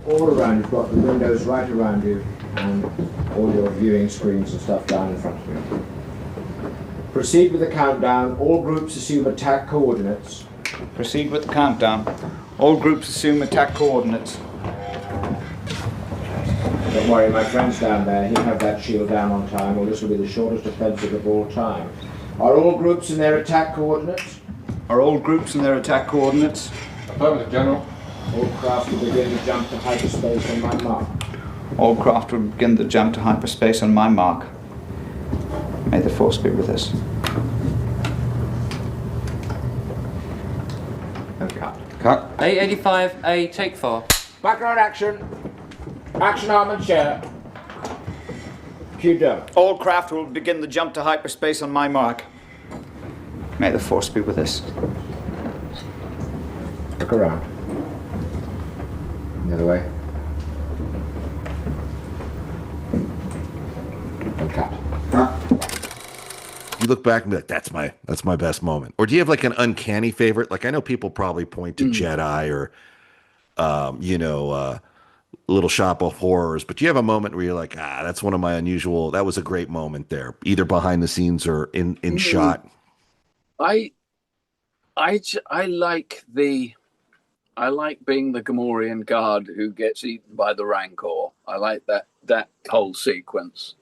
all around. You've got the windows right around you and all your viewing screens and stuff down in front of you. Proceed with the countdown. All groups assume attack coordinates. Proceed with the countdown. All groups assume attack coordinates. Don't worry, my friend's down there. He'll have that shield down on time, or this will be the shortest offensive of all time. Are all groups in their attack coordinates? Are all groups in their attack coordinates? Affirmative, General. All craft will begin to jump to hyperspace on my mark. All craft will begin the jump to hyperspace on my mark. May the Force be with us. And cut. Cut. A85, take 4. Background action. Action arm and chair. Cue done. All craft will begin the jump to hyperspace on my mark. May the Force be with us. Look around. The other way. And cut. You look back and be like, that's my best moment. Or do you have like an uncanny favorite? Like I know people probably point to Jedi or Little Shop of Horrors, but do you have a moment where you're like, that's one of my unusual, that was a great moment there, either behind the scenes or in shot? I like being the Gamorrean guard who gets eaten by the Rancor. I like that whole sequence.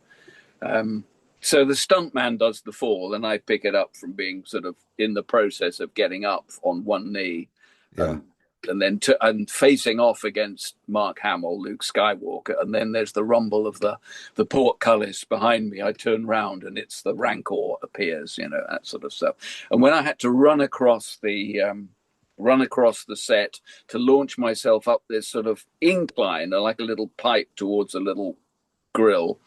So the stuntman does the fall, and I pick it up from being sort of in the process of getting up on one knee, and then and facing off against Mark Hamill, Luke Skywalker, and then there's the rumble of the portcullis behind me. I turn round, and it's the Rancor appears, that sort of stuff. And when I had to run across the set to launch myself up this sort of incline, like a little pipe towards a little grill.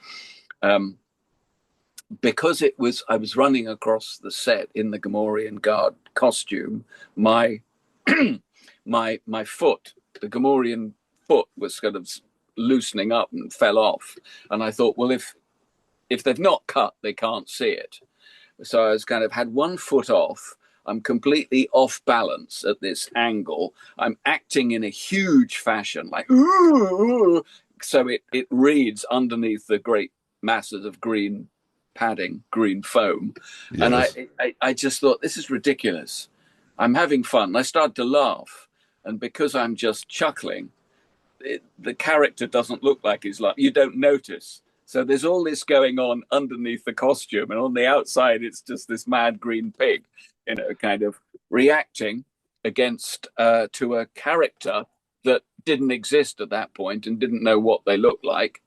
Because I was running across the set in the Gamorrean guard costume, my foot, the Gamorrean foot, was kind of loosening up and fell off. And I thought, well, if they've not cut, they can't see it. So I was kind of had one foot off. I'm completely off balance at this angle. I'm acting in a huge fashion, like, ooh, so it reads underneath the great masses of green padding, green foam. Yes. And I just thought, this is ridiculous. I'm having fun. I started to laugh. And because I'm just chuckling, the character doesn't look like he's laughing. You don't notice. So there's all this going on underneath the costume. And on the outside, it's just this mad green pig, kind of reacting against to a character that didn't exist at that point and didn't know what they looked like.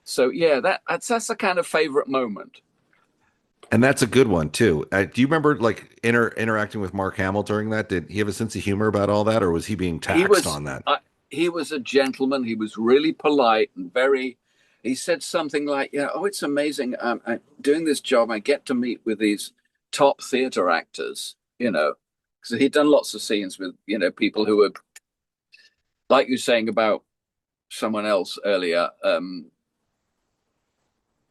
So, yeah, that's a kind of favorite moment. And that's a good one, too. Do you remember, like, interacting with Mark Hamill during that? Did he have a sense of humor about all that, or was he being taxed on that? He was a gentleman. He was really polite and he said something like, it's amazing. I'm doing this job. I get to meet with these top theater actors, because he'd done lots of scenes with, people who were, like you were saying about someone else earlier,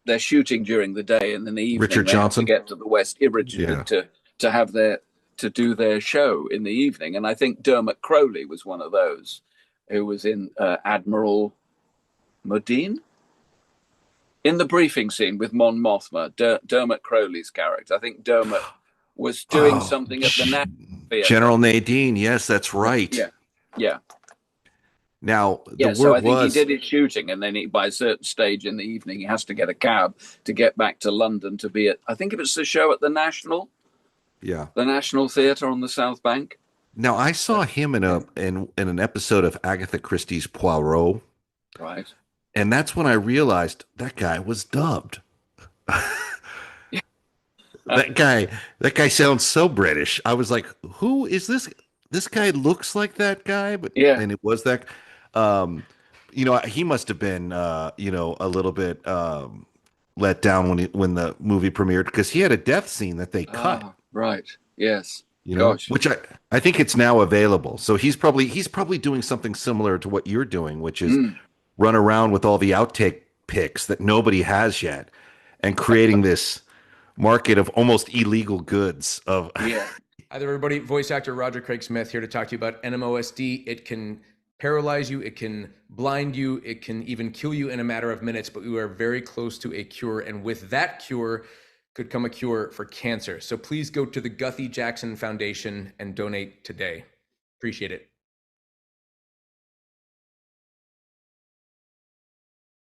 they're shooting during the day, and in the evening Richard Johnson to get to the West originally to have to do their show in the evening. And I think Dermot Crowley was one of those who was in Admiral Modine in the briefing scene with Mon Mothma. Dermot Crowley's character. I think Dermot was doing something at the National Theatre. General Nadine. Yes, that's right. Yeah. Now, so I think he did his shooting, and then by a certain stage in the evening, he has to get a cab to get back to London to be at, I think it was the show at the National. Yeah. The National Theatre on the South Bank. Now, I saw him in an episode of Agatha Christie's Poirot. Right. And that's when I realized that guy was dubbed. That guy sounds so British. I was like, who is this? This guy looks like that guy, but and it was that. He must have been, a little bit let down when the movie premiered, because he had a death scene that they cut. Right. Yes. Gosh. Which I think it's now available. So he's probably doing something similar to what you're doing, which is run around with all the outtake pics that nobody has yet, and creating this market of almost illegal goods of. Hi there, everybody. Voice actor Roger Craig Smith here to talk to you about NMOSD. It can paralyze you, it can blind you, it can even kill you in a matter of minutes, but we are very close to a cure. And with that cure could come a cure for cancer. So please go to the Guthrie Jackson Foundation and donate today. Appreciate it.